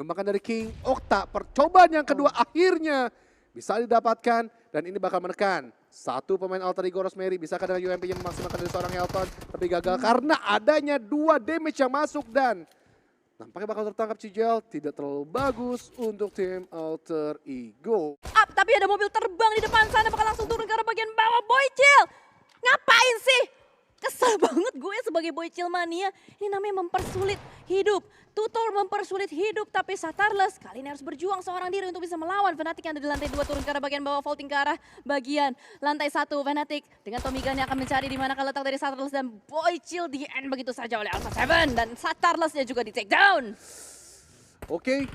Menumbangkan dari King Okta. Percobaan yang kedua akhirnya bisa didapatkan. Dan ini bakal menekan. Satu pemain alter ego Rosemary. Bisakah dengan UMP yang memaksimalkan dari seorang Helton. Tapi gagal karena adanya 2 damage yang masuk. Dan nampaknya bakal tertangkap Cijel. Tidak terlalu bagus untuk tim alter ego. Up, tapi ada mobil terbang di depan sana. Bakal langsung turun ke arah bagian bawah. Boycil, ngapain sih? Kesel banget gue sebagai Boycil mania. Ini namanya mempersulit hidup. Tutor mempersulit hidup, tapi Satarless kali ini harus berjuang seorang diri untuk bisa melawan Fnatic yang ada di lantai 2, turun ke arah bagian bawah, vaulting ke arah bagian lantai 1. Fnatic dengan Tommy Gun yang akan mencari di mana letak dari Satarless dan Boycil di end begitu saja oleh Alpha 7 dan Satarlessnya juga di take down. Oke,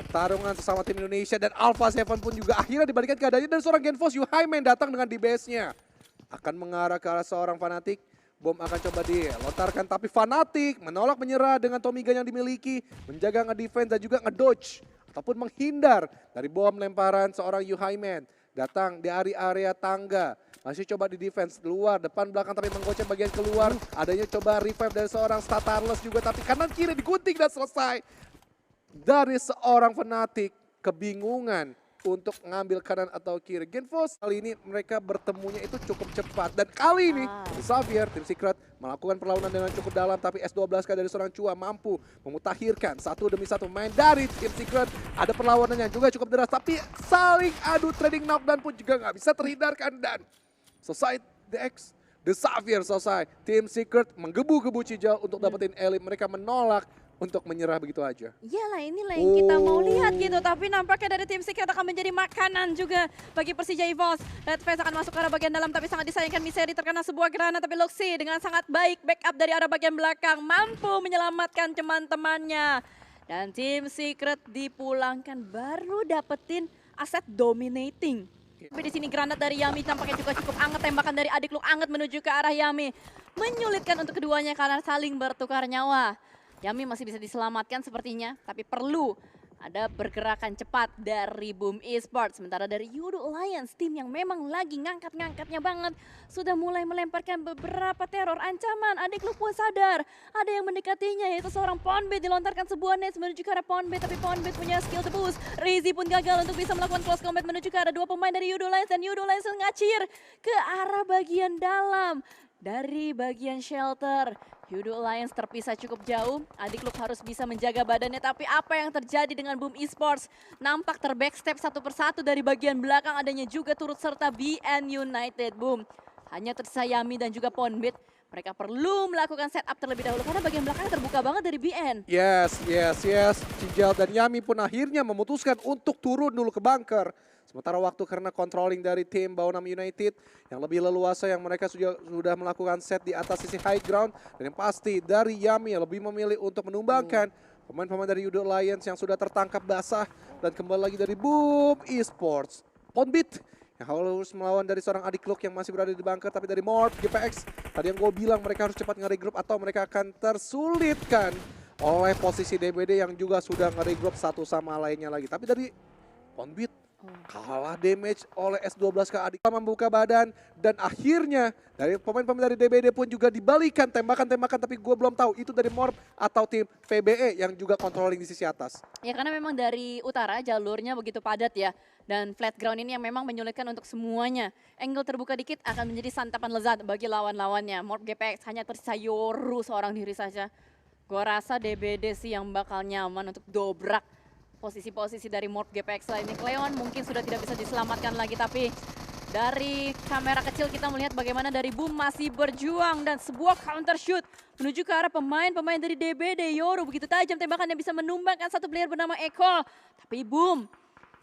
pertarungan sesama tim Indonesia dan Alpha 7 pun juga akhirnya dibalikan keadaannya dan seorang Genfos Yuhaimen datang dengan DBS-nya. Akan mengarah ke arah seorang Fnatic. Bom akan coba dilontarkan tapi Fnatic menolak menyerah dengan Tommy Gun yang dimiliki. Menjaga nge-defense dan juga nge-dodge. Ataupun menghindar dari bom lemparan seorang Yuhaimen. Datang di area tangga. Masih coba di defense luar, depan belakang tapi menggocek bagian keluar. Adanya coba revive dari seorang Satarless juga tapi kanan kiri digunting dan selesai. Dari seorang Fnatic kebingungan untuk ngambil kanan atau kiri. Genfos kali ini mereka bertemunya itu cukup cepat. Dan kali ini Xavier, tim Secret melakukan perlawanan dengan cukup dalam. Tapi S12K dari seorang Chua mampu memutakhirkan satu demi satu main dari tim Secret. Ada perlawanannya juga cukup deras. Tapi saling adu trading knockdown pun juga nggak bisa terhindarkan. Dan selesai DX, The Xavier selesai. Tim Secret menggebu-gebu Cijal untuk dapetin Elite. Mereka menolak untuk menyerah begitu aja. Iyalah, inilah yang kita mau lihat gitu. Tapi nampaknya dari tim Secret akan menjadi makanan juga bagi Persija EVOS. Red Face akan masuk ke arah bagian dalam tapi sangat disayangkan Miseri terkena sebuah granat. Tapi Luxi dengan sangat baik backup dari arah bagian belakang mampu menyelamatkan teman-temannya. Dan tim Secret dipulangkan baru dapetin aset dominating. Tapi di sini granat dari Yami tampaknya juga cukup anget. Tembakan dari Adik Luk anget menuju ke arah Yami. Menyulitkan untuk keduanya karena saling bertukar nyawa. Yami masih bisa diselamatkan sepertinya, tapi perlu ada pergerakan cepat dari Boom Esports. Sementara dari Yudo Alliance, tim yang memang lagi ngangkat-ngangkatnya banget, sudah mulai melemparkan beberapa teror ancaman. Adik lu pun sadar, ada yang mendekatinya yaitu seorang Ponbet dilontarkan sebuah nest menuju ke arah Ponbet, tapi Ponbet punya skill tebus. Rizy pun gagal untuk bisa melakukan close combat menuju ke arah 2 pemain dari Yudo Alliance dan Yudo Alliance ngacir ke arah bagian dalam. Dari bagian shelter, Yudo Alliance terpisah cukup jauh. Adik Luk harus bisa menjaga badannya, tapi apa yang terjadi dengan Boom Esports? Nampak terbackstep satu persatu dari bagian belakang, adanya juga turut serta BN United. Boom, hanya tersisa Yami dan juga Ponbet. Mereka perlu melakukan setup terlebih dahulu karena bagian belakang terbuka banget dari BN. Yes. Cijal dan Yami pun akhirnya memutuskan untuk turun dulu ke bunker. Sementara waktu karena controlling dari tim Baunam United yang lebih leluasa yang mereka sudah melakukan set di atas sisi high ground. Dan yang pasti dari Yami yang lebih memilih untuk menumbangkan pemain-pemain dari Yudo Alliance yang sudah tertangkap basah. Dan kembali lagi dari Boom Esports. Ponbit yang harus melawan dari seorang Adik Luk yang masih berada di bunker. Tapi dari Morph, GPX, tadi yang gue bilang mereka harus cepat nge-regroup atau mereka akan tersulitkan oleh posisi DBD yang juga sudah nge-regroup satu sama lainnya lagi. Tapi dari Ponbit kalah damage oleh S12K. Adik membuka badan dan akhirnya dari pemain-pemain dari DBD pun juga dibalikan tembakan-tembakan, tapi gue belum tahu itu dari Morph atau tim PBE yang juga controlling di sisi atas. Ya karena memang dari utara jalurnya begitu padat ya. Dan flat ground ini yang memang menyulitkan untuk semuanya. Angle terbuka dikit akan menjadi santapan lezat bagi lawan-lawannya. Morph GPX hanya tersisa Yoru seorang diri saja. Gue rasa DBD sih yang bakal nyaman untuk dobrak posisi-posisi dari Morph GPX lainnya. Cleon mungkin sudah tidak bisa diselamatkan lagi, tapi dari kamera kecil kita melihat bagaimana dari Boom masih berjuang dan sebuah counter shoot menuju ke arah pemain-pemain dari DBD. Yoru begitu tajam tembakan yang bisa menumbangkan satu player bernama Eko. Tapi Boom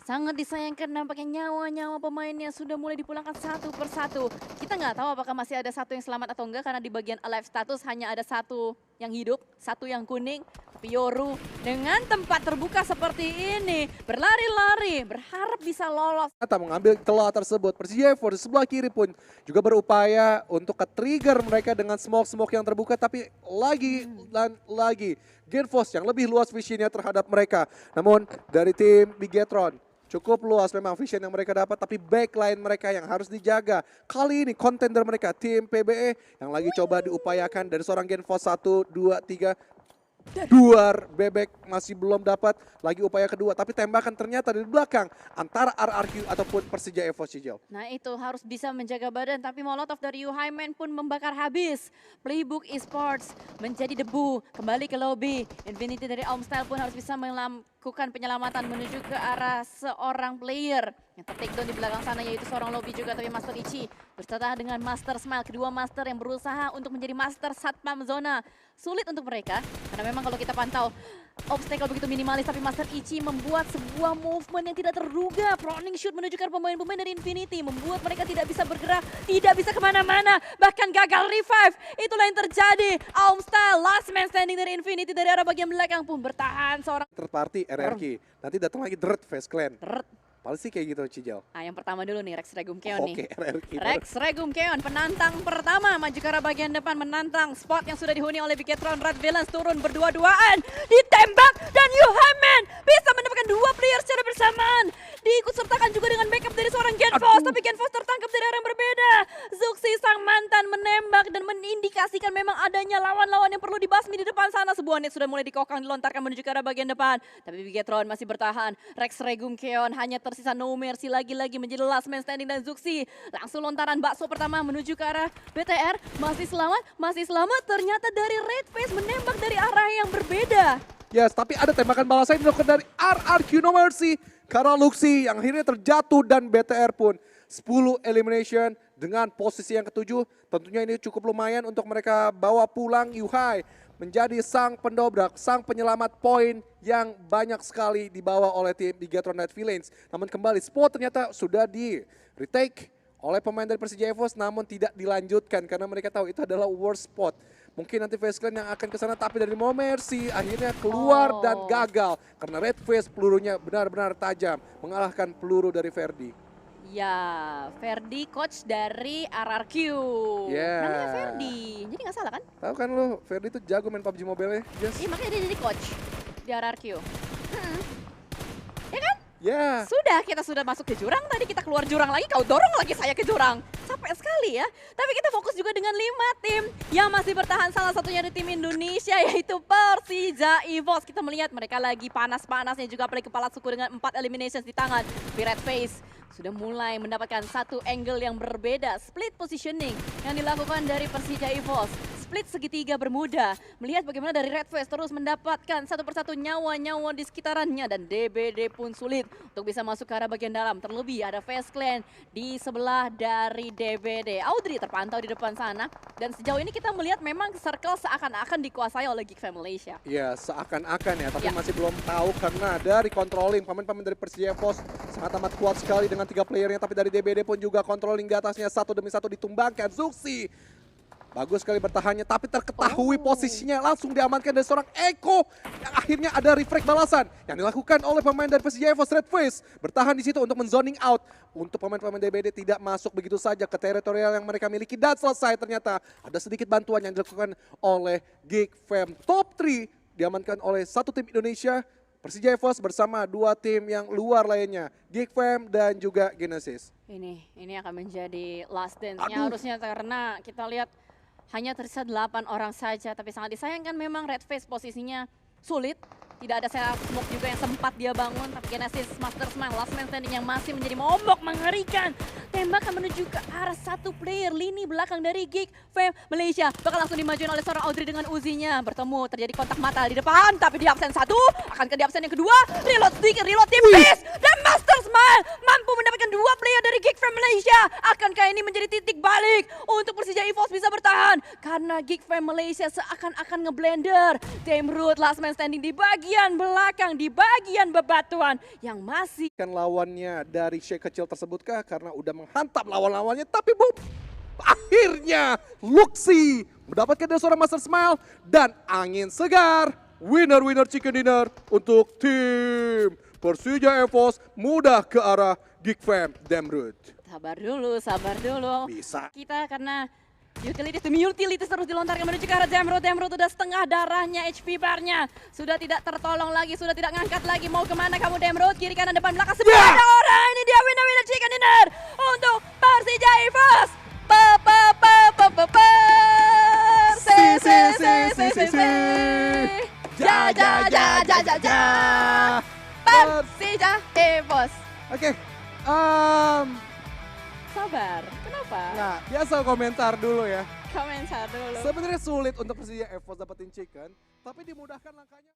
sangat disayangkan nampaknya nyawa-nyawa pemainnya sudah mulai dipulangkan satu persatu. Kita nggak tahu apakah masih ada satu yang selamat atau enggak karena di bagian alive status hanya ada satu yang hidup, satu yang kuning. Tapi Yoru dengan tempat terbuka seperti ini berlari-lari berharap bisa lolos. Ternyata mengambil celah tersebut. Persija Force sebelah kiri pun juga berupaya untuk ke-trigger mereka dengan smoke-smoke yang terbuka. Tapi lagi dan lagi Genfos yang lebih luas visionnya terhadap mereka. Namun dari tim Bigetron cukup luas memang vision yang mereka dapat, tapi backline mereka yang harus dijaga. Kali ini contender mereka tim PBE yang lagi coba diupayakan dari seorang Genfos 1, 2, 3. Duar bebek masih belum dapat lagi upaya kedua, tapi tembakan ternyata dari belakang antara RRQ ataupun Persija EVOS Hijau. Nah itu harus bisa menjaga badan, tapi Molotov dari Yuhaimen pun membakar habis. Playbook Esports menjadi debu, kembali ke lobby. Infinity dari Omstyle pun harus bisa melakukan penyelamatan menuju ke arah seorang player. Yang tertake down di belakang sana yaitu seorang lobby juga, tapi Master Ichi berserta dengan Master Smile. Kedua Master yang berusaha untuk menjadi Master Satpam Zona. Sulit untuk mereka, karena memang kalau kita pantau obstacle begitu minimalis, tapi Master Ichi membuat sebuah movement yang tidak terduga. Proning shoot menuju ke pemain-pemain dari Infinity, membuat mereka tidak bisa bergerak, tidak bisa kemana-mana, bahkan gagal revive. Itulah yang terjadi. Omstyle, last man standing dari Infinity dari arah bagian belakang pun bertahan seorang. Third party RRQ, nanti datang lagi Dread Face Clan. Rrrt. Paling sih kayak gitu Cijal. Yang pertama dulu nih, Rex Regum Keon nih. Oke, RRQ. Rex Regum Keon, penantang pertama, maju ke arah bagian depan, menantang spot yang sudah dihuni oleh Bigetron. Red Villains turun berdua-duaan, ditembak, dan Yuhaimen bisa mendapatkan dua player secara bersamaan. Diikut sertakan juga dengan backup dari seorang Genfos, tapi Genfos tertangkap dari arah yang berbeda. Zuxi sang mantan menembak dan mengindikasikan memang adanya lawan-lawan yang perlu dibasmi di depan sana. Sebuah net sudah mulai dikokang, dilontarkan menuju ke arah bagian depan. Tapi Bigetron masih bertahan. Rex Regum Keon hanya tersisa No Mercy lagi-lagi menjadi last man standing, dan Zuxi langsung lontaran bakso pertama menuju ke arah BTR. Masih selamat, ternyata dari Red Face menembak dari arah yang berbeda. Yes, tapi ada tembakan balasan yang dilakukan dari RRQ No Mercy. Karena Luxi yang akhirnya terjatuh dan BTR pun 10 elimination dengan posisi yang ketujuh. Tentunya ini cukup lumayan untuk mereka bawa pulang Yuhai menjadi sang pendobrak, sang penyelamat poin yang banyak sekali dibawa oleh tim Bigetron Red Villains. Namun kembali spot ternyata sudah di retake oleh pemain dari Persija EVOS, namun tidak dilanjutkan karena mereka tahu itu adalah worst spot. Mungkin nanti Face Clan yang akan ke sana, tapi dari No Mercy akhirnya keluar dan gagal karena Red Face pelurunya benar-benar tajam mengalahkan peluru dari Ferdi. Ya, Ferdi coach dari RRQ. Yeah. Namanya Ferdi, jadi nggak salah kan? Tahu kan lo, Ferdi tuh jago main PUBG Mobile ya? Yes. Iya, makanya dia jadi coach di RRQ. Ya kan? Yeah. Kita sudah masuk ke jurang, tadi kita keluar jurang lagi, kau dorong lagi saya ke jurang. Capek sekali ya. Tapi kita fokus juga dengan 5 tim yang masih bertahan, salah satunya dari tim Indonesia yaitu Persija EVOS. Kita melihat mereka lagi panas-panasnya juga, apalagi kepala suku dengan 4 eliminations di tangan. Di Red Face sudah mulai mendapatkan satu angle yang berbeda. Split positioning yang dilakukan dari Persija EVOS. Split segitiga bermuda. Melihat bagaimana dari Red Face terus mendapatkan satu persatu nyawa-nyawa di sekitarannya. Dan DBD pun sulit untuk bisa masuk ke arah bagian dalam. Terlebih ada Face Clan di sebelah dari DBD. Audrey terpantau di depan sana. Dan sejauh ini kita melihat memang circle seakan-akan dikuasai oleh Geek Fam Malaysia. Ya, seakan-akan ya, tapi masih belum tahu karena dari controlling pemain-pemain dari Persija EVOS sangat amat kuat sekali dengan 3 playernya, tapi dari DBD pun juga controlling di atasnya satu demi satu ditumbangkan. Zuxi bagus sekali bertahannya, tapi terketahui posisinya langsung diamankan dari seorang Eko yang akhirnya ada reflect balasan yang dilakukan oleh pemain dari Persija EVOS. Red Face bertahan di situ untuk menzoning out untuk pemain-pemain DBD tidak masuk begitu saja ke teritorial yang mereka miliki, dan selesai. Ternyata ada sedikit bantuan yang dilakukan oleh Geek Fam. Top 3 diamankan oleh satu tim Indonesia, Persija EVOS bersama 2 tim yang luar lainnya, Geek Fam dan juga Genesis. Ini akan menjadi last dance-nya harusnya, karena kita lihat hanya tersisa 8 orang saja, tapi sangat disayangkan memang Red Face posisinya sulit. Tidak ada self smoke juga yang sempat dia bangun, tapi Genesis Master Smile last man standing yang masih menjadi momok mengerikan. Tembakan menuju ke arah satu player lini belakang dari Geek Fam Malaysia. Bakal langsung dimajuin oleh seorang Audrey dengan Uzinya. Bertemu, terjadi kontak mata di depan, tapi di absen satu. Akankah di absen yang kedua? Reload sedikit, reload tipis. Dan Master Smile mampu mendapatkan 2 player dari Geek Fam Malaysia. Akankah ini menjadi titik balik untuk Persija EVOS bisa bertahan? Karena Geek Fam Malaysia seakan-akan ngeblender. Temrut last man standing di bagian belakang, di bagian bebatuan yang masih. Kan lawannya dari Shake kecil tersebutkah karena udah menghantam lawan-lawannya, tapi boom, akhirnya Luxi mendapatkan dari seorang Master Smile dan angin segar. Winner chicken dinner untuk tim Persija EVOS, mudah ke arah Geek Fam Demrut. Sabar dulu. Bisa. Kita karena utilities terus dilontarkan menuju ke arah Demrut. Demrut udah setengah darahnya, HP bar-nya sudah tidak tertolong lagi, sudah tidak ngangkat lagi. Mau kemana kamu Demrut? Kiri kanan depan belakang sebelah ada orang. Ini dia winner chicken dinner untuk Persija EVOS. Persija EVOS. Oke, Sabar, kenapa? nah biasa komentar dulu ya. Komentar dulu. Sebenarnya sulit untuk Persija EVOS dapetin chicken, tapi dimudahkan langkahnya.